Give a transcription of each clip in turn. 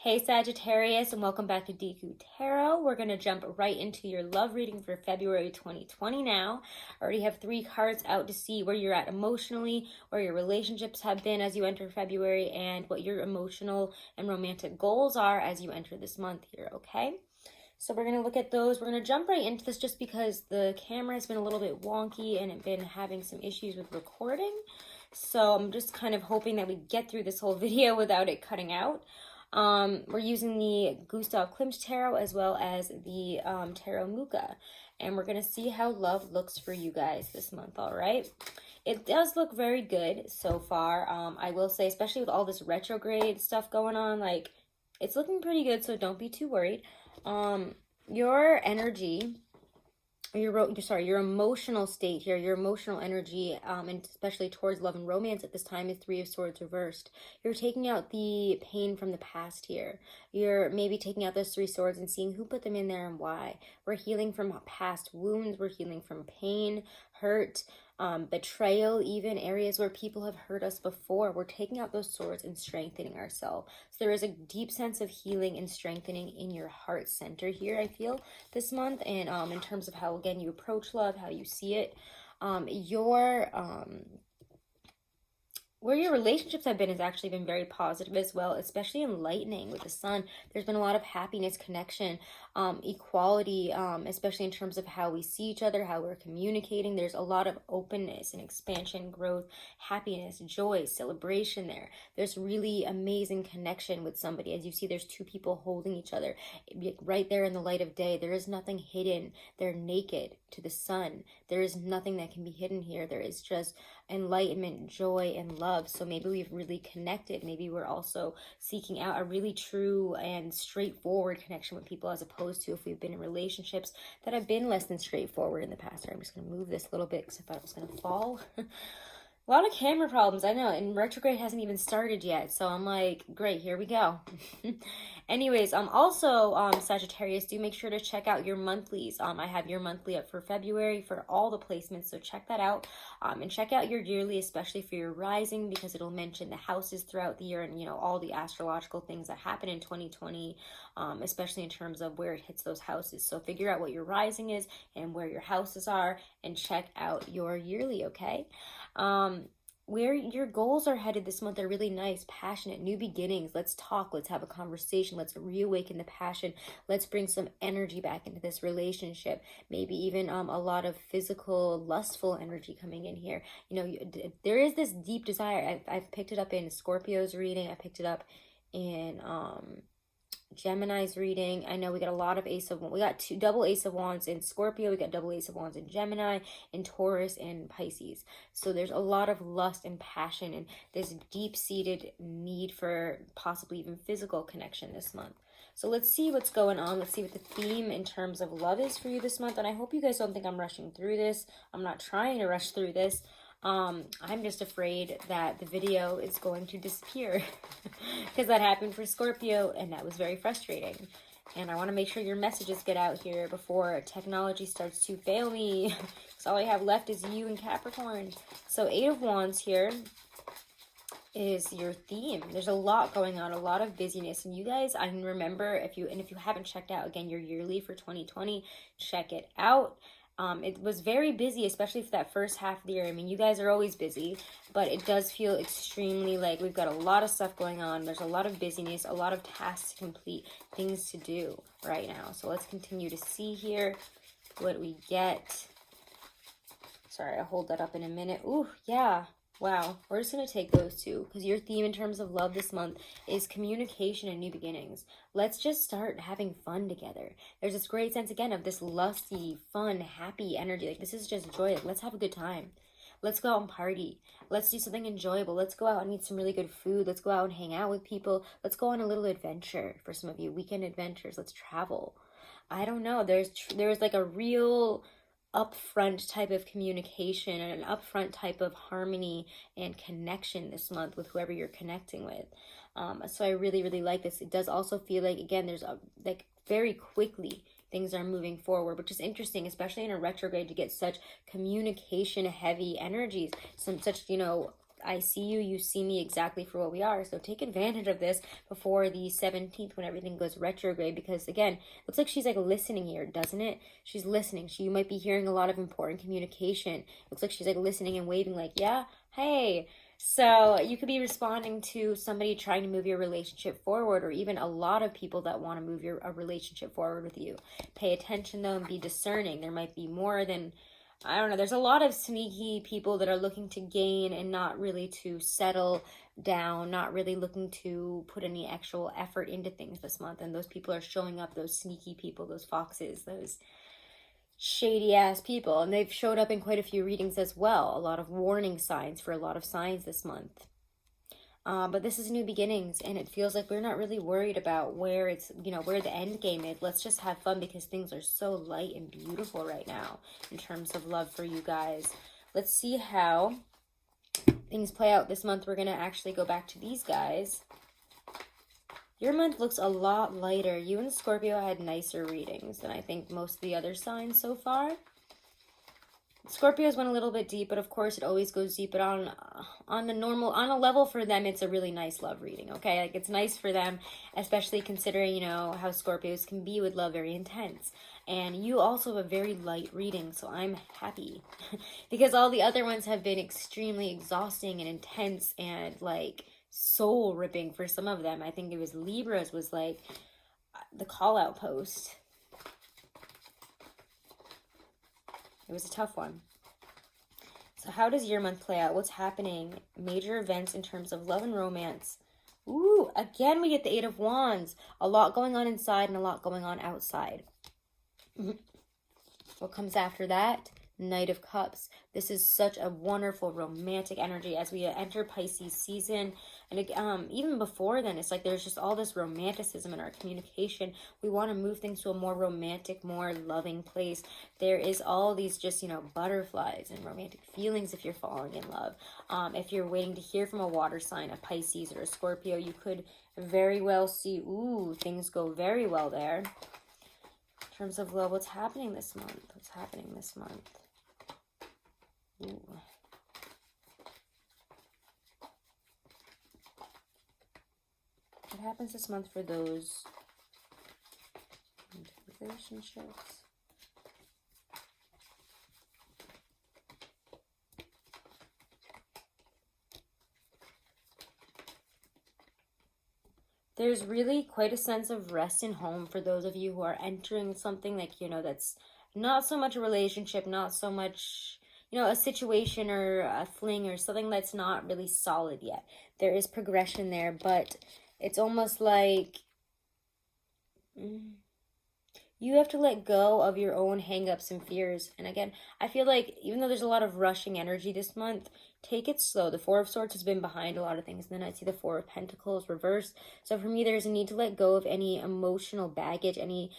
Hey Sagittarius, and welcome back to Deku Tarot. We're going to jump right into your love reading for February 2020 now. I already have 3 cards out to see where you're at emotionally, where your relationships have been as you enter February, and what your emotional and romantic goals are as you enter this month here, okay? So we're going to look at those. We're going to jump right into this just because the camera has been a little bit wonky and it's been having some issues with recording. So I'm just kind of hoping that we get through this whole video without it cutting out. We're using the Gustav Klimt Tarot as well as the Tarot Muka. And we're going to see how love looks for you guys this month, all right? It does look very good so far. I will say, especially with all this retrograde stuff going on, like, it's looking pretty good, so don't be too worried. Your energy... your emotional state here, your emotional energy, and especially towards love and romance at this time is 3 of Swords reversed. You're taking out the pain from the past here. You're maybe taking out those 3 swords and seeing who put them in there and why. We're healing from past wounds. We're healing from pain, hurt, betrayal, even areas where people have hurt us before. We're taking out those swords and strengthening ourselves. So there is a deep sense of healing and strengthening in your heart center here, I feel, this month. And in terms of how, again, you approach love, how you see it, where your relationships have been has actually been very positive as well, especially enlightening with the sun. There's been a lot of happiness, connection, equality, especially in terms of how we see each other, how we're communicating. There's a lot of openness and expansion, growth, happiness, joy, celebration there. There's really amazing connection with somebody. As you see, there's 2 people holding each other right there in the light of day. There is nothing hidden. They're naked to the sun. There is nothing that can be hidden here. There is just enlightenment, joy, and love. So maybe we've really connected. Maybe we're also seeking out a really true and straightforward connection with people, as opposed to if we've been in relationships that have been less than straightforward in the past. I'm just going to move this a little bit because I thought it was going to fall. A lot of camera problems, I know, and retrograde hasn't even started yet, so I'm like, great, here we go. Anyways, also, Sagittarius, do make sure to check out your monthlies. I have your monthly up for February for all the placements, so check that out. And check out your yearly, especially for your rising, because it'll mention the houses throughout the year and, you know, all the astrological things that happen in 2020, especially in terms of where it hits those houses. So figure out what your rising is and where your houses are, and check out your yearly, okay? Where your goals are headed this month are really nice, passionate, new beginnings. Let's talk, let's have a conversation, let's reawaken the passion, let's bring some energy back into this relationship. Maybe even a lot of physical, lustful energy coming in here. You know, there is this deep desire. I've picked it up in Scorpio's reading. I picked it up in Gemini's reading. I know we got a lot of we got double Ace of Wands in Scorpio, we got double Ace of Wands in Gemini, in Taurus, and Pisces. So there's a lot of lust and passion and this deep-seated need for possibly even physical connection this month. So let's see what's going on. Let's see what the theme in terms of love is for you this month. And I hope you guys don't think I'm rushing through this. I'm not trying to rush through this. I'm just afraid that the video is going to disappear because that happened for Scorpio and that was very frustrating. And I want to make sure your messages get out here before technology starts to fail me. So all I have left is you and Capricorn. So 8 of Wands here is your theme. There's a lot going on, a lot of busyness. And you guys, I can remember, if you haven't checked out, again, your yearly for 2020, check it out. It was very busy, especially for that first half of the year. I mean, you guys are always busy, but it does feel extremely like we've got a lot of stuff going on. There's a lot of busyness, a lot of tasks to complete, things to do right now. So let's continue to see here what we get. Sorry, I'll hold that up in a minute. Ooh, yeah. Wow, we're just going to take those 2 because your theme in terms of love this month is communication and new beginnings. Let's just start having fun together. There's this great sense, again, of this lusty, fun, happy energy. Like, this is just joy. Like, let's have a good time. Let's go out and party. Let's do something enjoyable. Let's go out and eat some really good food. Let's go out and hang out with people. Let's go on a little adventure for some of you. Weekend adventures. Let's travel. I don't know. There's like a real upfront type of communication and an upfront type of harmony and connection this month with whoever you're connecting with. So I really, really like this. It does also feel like, again, there's like very quickly things are moving forward, which is interesting, especially in a retrograde, to get such communication heavy energies, such, you know, I see you, you see me exactly for what we are. So take advantage of this before the 17th when everything goes retrograde, because again, looks like she's like listening here, doesn't it? She's listening. You might be hearing a lot of important communication. Looks like she's like listening and waving like, yeah, hey. So you could be responding to somebody trying to move your relationship forward, or even a lot of people that want to move a relationship forward with you. Pay attention though and be discerning. There might be more than, I don't know, there's a lot of sneaky people that are looking to gain and not really to settle down, not really looking to put any actual effort into things this month. And those people are showing up, those sneaky people, those foxes, those shady ass people. And they've showed up in quite a few readings as well. A lot of warning signs for a lot of signs this month. But this is new beginnings, and it feels like we're not really worried about where it's, where the end game is. Let's just have fun because things are so light and beautiful right now in terms of love for you guys. Let's see how things play out this month. We're going to actually go back to these guys. Your month looks a lot lighter. You and Scorpio had nicer readings than I think most of the other signs so far. Scorpios went a little bit deep, but of course it always goes deep. But on a level for them, it's a really nice love reading, okay? Like, it's nice for them, especially considering, how Scorpios can be with love, very intense. And you also have a very light reading, so I'm happy. Because all the other ones have been extremely exhausting and intense and, like, soul-ripping for some of them. I think it was Libra's was, like, the call-out post. It was a tough one. So how does your month play out? What's happening? Major events in terms of love and romance. Ooh, again, we get the Eight of Wands. A lot going on inside and a lot going on outside. What comes after that? Knight of Cups. This is such a wonderful romantic energy as we enter Pisces season. And even before then, it's like there's just all this romanticism in our communication. We want to move things to a more romantic, more loving place. There is all these just, butterflies and romantic feelings if you're falling in love. If you're waiting to hear from a water sign, a Pisces or a Scorpio, you could very well see, ooh, things go very well there. In terms of love, what's happening this month? What's happening this month? Ooh. What happens this month for those relationships? There's really quite a sense of rest and home for those of you who are entering something like, that's not so much a relationship, not so much, a situation or a fling or something that's not really solid yet. There is progression there, but it's almost like you have to let go of your own hang-ups and fears. And again, I feel like even though there's a lot of rushing energy this month, take it slow. The Four of Swords has been behind a lot of things. And then I see the Four of Pentacles reversed. So for me, there's a need to let go of any emotional baggage, any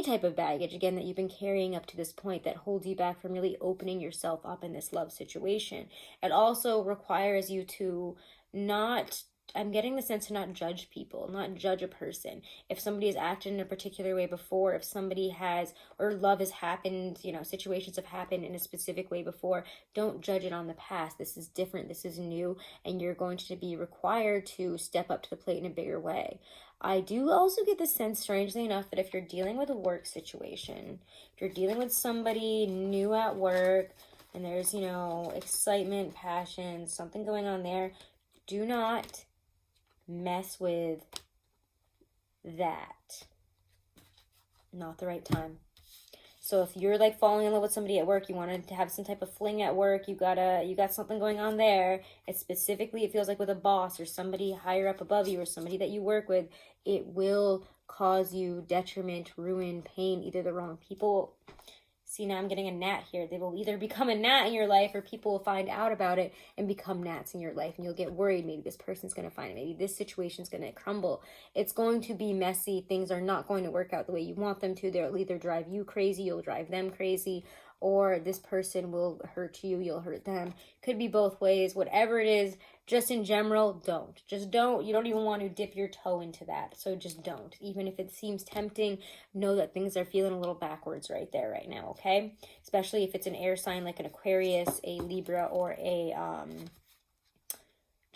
type of baggage, again, that you've been carrying up to this point that holds you back from really opening yourself up in this love situation. It also requires you to not, I'm getting the sense to not judge people, not judge a person. If somebody has acted in a particular way before, if somebody has, or love has happened, situations have happened in a specific way before, don't judge it on the past. This is different, this is new, and you're going to be required to step up to the plate in a bigger way. I do also get the sense, strangely enough, that if you're dealing with a work situation, if you're dealing with somebody new at work, and there's, excitement, passion, something going on there, do not mess with that. Not the right time. So if you're like falling in love with somebody at work, you wanted to have some type of fling at work, you got something going on there, it feels like with a boss or somebody higher up above you or somebody that you work with, it will cause you detriment, ruin, pain, either the wrong people. See, now I'm getting a gnat here. They will either become a gnat in your life or people will find out about it and become gnats in your life. And you'll get worried. Maybe this person's going to find it. Maybe this situation's going to crumble. It's going to be messy. Things are not going to work out the way you want them to. They'll either drive you crazy, you'll drive them crazy, or this person will hurt you, you'll hurt them. Could be both ways. Whatever it is, just in general, don't. Just don't. You don't even want to dip your toe into that. So just don't. Even if it seems tempting, know that things are feeling a little backwards right there, right now, okay? Especially if it's an air sign like an Aquarius, a Libra, or a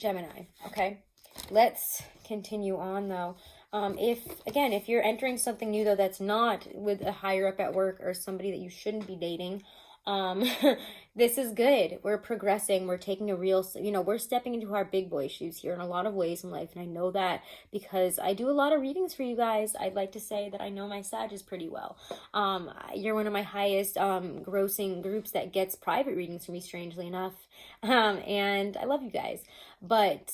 Gemini, okay? Let's continue on, though. If you're entering something new, though, that's not with a higher up at work or somebody that you shouldn't be dating, um, this is good. We're progressing. We're taking a real, we're stepping into our big boy shoes here in a lot of ways in life. And I know that because I do a lot of readings for you guys. I'd like to say that I know my Sagittarius pretty well. You're one of my highest grossing groups that gets private readings for me, strangely enough. And I love you guys. But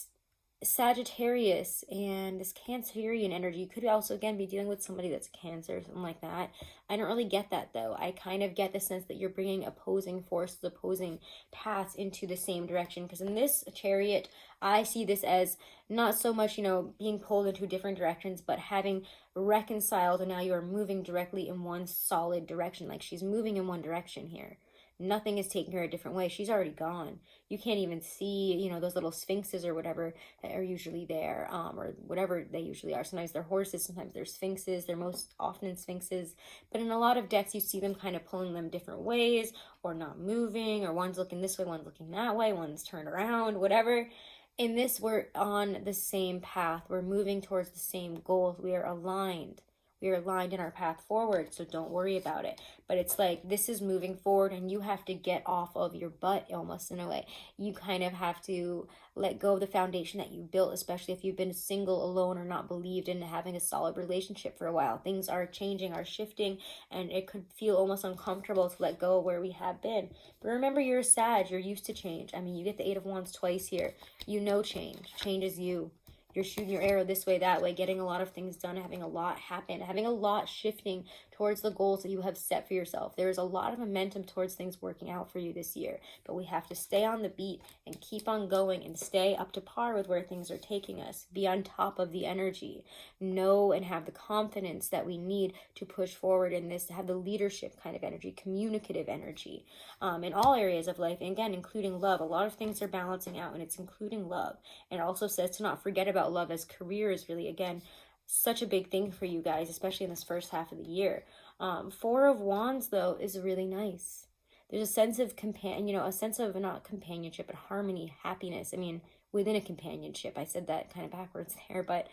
Sagittarius and this Cancerian energy, you could also again be dealing with somebody that's Cancer or something like that. I don't really get that though. I kind of get the sense that you're bringing opposing forces, opposing paths into the same direction. Because in this Chariot, I see this as not so much, being pulled into different directions, but having reconciled, and now you are moving directly in one solid direction. Like she's moving in one direction here. Nothing is taking her a different way. She's already gone. You can't even see, those little sphinxes or whatever that are usually there, or whatever they usually are. Sometimes they're horses, sometimes they're sphinxes. They're most often sphinxes. But in a lot of decks, you see them kind of pulling them different ways or not moving, or one's looking this way, one's looking that way, one's turned around, whatever. In this, we're on the same path. We're moving towards the same goals. We are aligned. We are aligned in our path forward, so don't worry about it. But it's like this is moving forward, and you have to get off of your butt almost in a way. You kind of have to let go of the foundation that you built, especially if you've been single, alone, or not believed in having a solid relationship for a while. Things are changing, are shifting, and it could feel almost uncomfortable to let go of where we have been. But remember, you're a Sag. You're used to change. I mean, you get the 8 of Wands twice here. You know change. Change is you. You're shooting your arrow this way, that way, getting a lot of things done, having a lot happen, having a lot shifting towards the goals that you have set for yourself. There is a lot of momentum towards things working out for you this year, but we have to stay on the beat and keep on going and stay up to par with where things are taking us. Be on top of the energy. Know and have the confidence that we need to push forward in this, to have the leadership kind of energy, communicative energy, in all areas of life, and again, including love. A lot of things are balancing out, and it's including love. And it also says to not forget about love, as career is really, again, such a big thing for you guys, especially in this first half of the year. 4 of Wands, though, is really nice. There's a sense of a sense of not companionship, but harmony, happiness. I mean, within a companionship. I said that kind of backwards there, but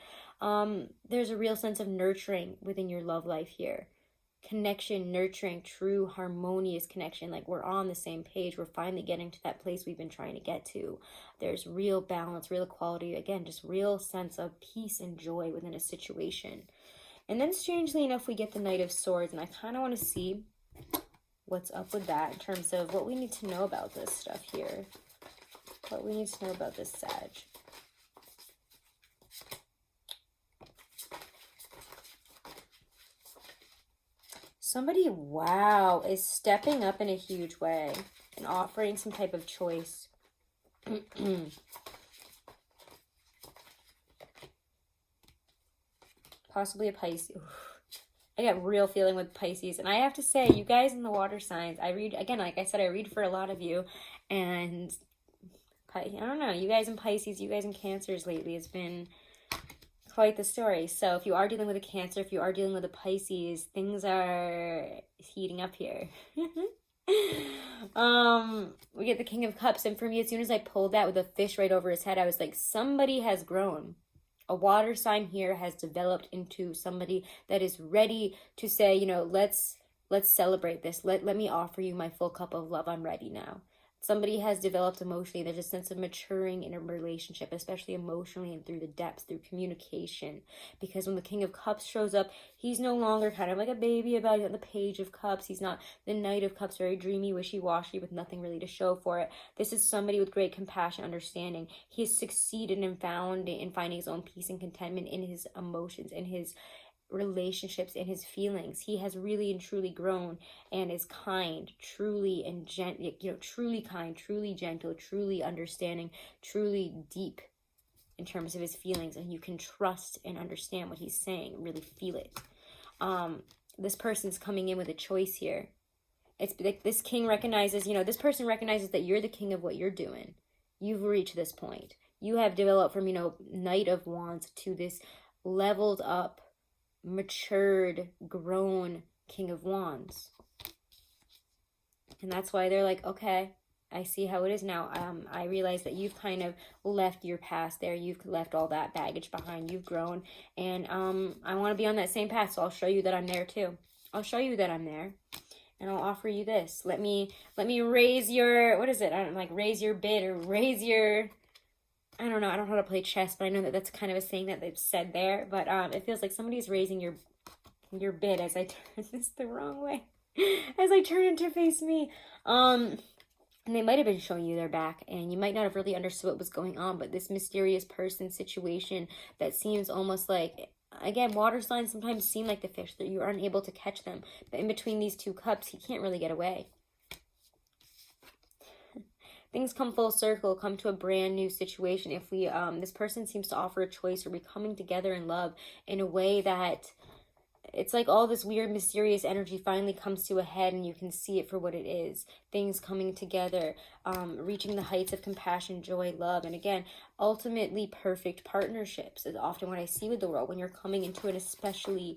there's a real sense of nurturing within your love life here. Connection, nurturing, true, harmonious connection. Like we're on the same page. We're finally getting to that place we've been trying to get to. There's real balance, real equality. Again, just real sense of peace and joy within a situation. And then strangely enough, we get the Knight of Swords. And I kind of want to see what's up with that in terms of what we need to know about this stuff here. What we need to know about this Sag. Somebody, wow, is stepping up in a huge way and offering some type of choice. Possibly a Pisces. I get real feeling with Pisces. And I have to say, you guys in the water signs, I read, again, like I said, I read for a lot of you. And I don't know, you guys in Pisces, you guys in Cancers lately, it's been quite the story. So if you are dealing with a Cancer, if you are dealing with a Pisces, things are heating up here. We get the King of Cups, and for me, as soon as I pulled that with a fish right over his head, I was like, somebody has grown. A water sign here has developed into somebody that is ready to say, let's celebrate this. Let me offer you my full cup of love. I'm ready now. Somebody has developed emotionally. There's a sense of maturing in a relationship, especially emotionally and through the depths, through communication. Because when the King of Cups shows up, he's no longer kind of like a baby about it, the Page of Cups. He's not the Knight of Cups, very dreamy, wishy-washy, with nothing really to show for it. This is somebody with great compassion, understanding. He has succeeded and found in finding his own peace and contentment in his emotions, in his relationships, in his feelings. He has really and truly grown and is kind, truly and truly kind, truly gentle, truly understanding, truly deep in terms of his feelings, and you can trust and understand what he's saying, really feel it. This person's coming in with a choice here. It's like this king recognizes, this person recognizes that you're the king of what you're doing. You've reached this point. You have developed from, Knight of Wands to this leveled up, matured, grown King of Wands. And that's why they're like, okay, I see how it is now. I realize that you've kind of left your past there. You've left all that baggage behind. You've grown. And I want to be on that same path. So I'll show you that I'm there too. I'll show you that I'm there. And I'll offer you this. Let me raise your, what is it? I don't like raise your bid or raise your, I don't know. I don't know how to play chess, but I know that that's kind of a saying that they've said there. But it feels like somebody's raising your bid as I turn this the wrong way. As I turn it to face me. And they might have been showing you their back, and you might not have really understood what was going on, but this mysterious person situation that seems almost like, again, water signs sometimes seem like the fish, that you are unable to catch them. But in between these two cups, he can't really get away. Things come full circle, come to a brand new situation. If we, this person seems to offer a choice, or we coming together in love in a way that it's like all this weird, mysterious energy finally comes to a head, and you can see it for what it is. Things coming together, reaching the heights of compassion, joy, love. And again, ultimately perfect partnerships is often what I see with the world. When you're coming into an especially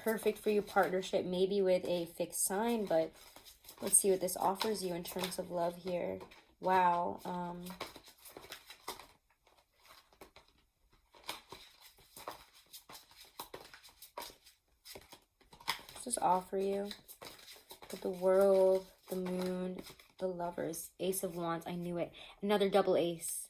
perfect for you partnership, maybe with a fixed sign, but let's see what this offers you in terms of love here. Wow. Just offer you with the world, the moon, the lovers, ace of wands. I knew it. Another double ace.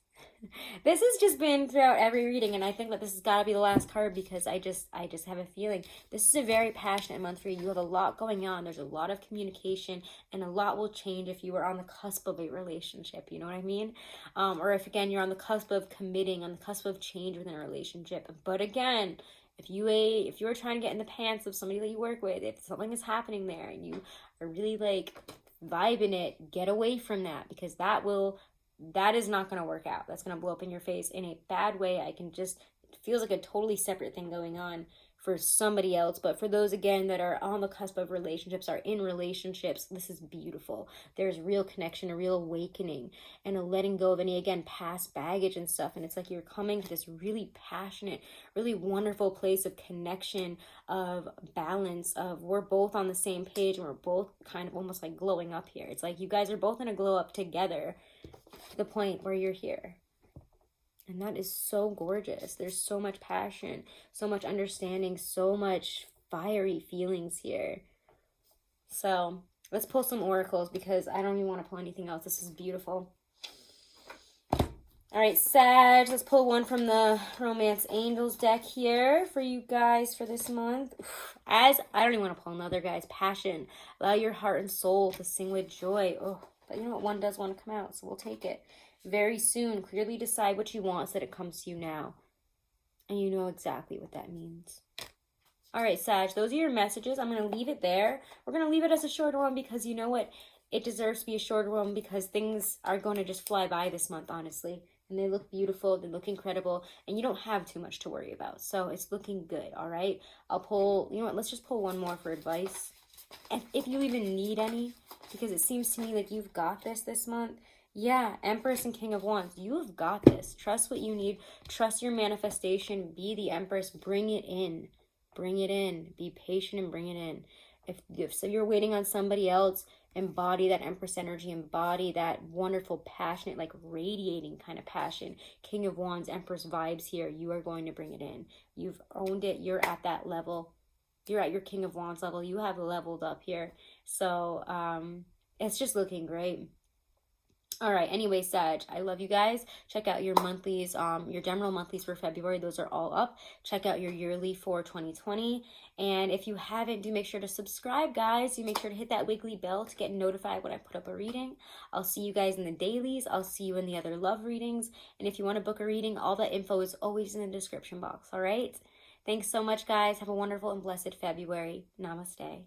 This has just been throughout every reading, and I think that this has got to be the last card, because I just have a feeling this is a very passionate month for you. You have a lot going on. There's a lot of communication, and a lot will change if you are on the cusp of a relationship. You know what I mean? Or if, again, you're on the cusp of committing, on the cusp of change within a relationship. But again, if you are trying to get in the pants of somebody that you work with, if something is happening there and you are really like vibing it, get away from that, because that is not going to work out. That's going to blow up in your face in a bad way. It feels like a totally separate thing going on for somebody else. But for those, again, that are on the cusp of relationships, are in relationships, this is beautiful. There's real connection, a real awakening, and a letting go of any, again, past baggage and stuff. And it's like you're coming to this really passionate, really wonderful place of connection, of balance, of we're both on the same page, and we're both kind of almost like glowing up here. It's like you guys are both going to glow up together to the point where you're here. And that is so gorgeous. There's so much passion, so much understanding, so much fiery feelings here. So let's pull some oracles, because I don't even want to pull anything else. This is beautiful. All right, Sag, let's pull one from the Romance Angels deck here for you guys for this month. I don't even want to pull another, guys. Passion. Allow your heart and soul to sing with joy. Oh, but you know what? One does want to come out, so we'll take it. Very soon, clearly decide what you want so that it comes to you now. And you know exactly what that means. All right, Sag, those are your messages. I'm going to leave it there. We're going to leave it as a shorter one, because you know what? It deserves to be a shorter one, because things are going to just fly by this month, honestly. And they look beautiful. They look incredible. And you don't have too much to worry about. So it's looking good, all right? I'll pull, you know what? Let's just pull one more for advice. If you even need any, because it seems to me like you've got this month. Yeah, Empress and King of Wands. You have got this. Trust what you need. Trust your manifestation. Be the Empress. Bring it in. Bring it in. Be patient and bring it in. If so you're waiting on somebody else, embody that Empress energy. Embody that wonderful, passionate, like radiating kind of passion. King of Wands, Empress vibes here. You are going to bring it in. You've owned it. You're at that level. You're at your King of Wands level. You have leveled up here. So it's just looking great. All right, anyway, Sag, I love you guys. Check out your monthlies, your general monthlies for February. Those are all up. Check out your yearly for 2020. And if you haven't, do make sure to subscribe, guys. Do make sure to hit that wiggly bell to get notified when I put up a reading. I'll see you guys in the dailies. I'll see you in the other love readings. And if you want to book a reading, all that info is always in the description box, all right? Thanks so much, guys. Have a wonderful and blessed February. Namaste.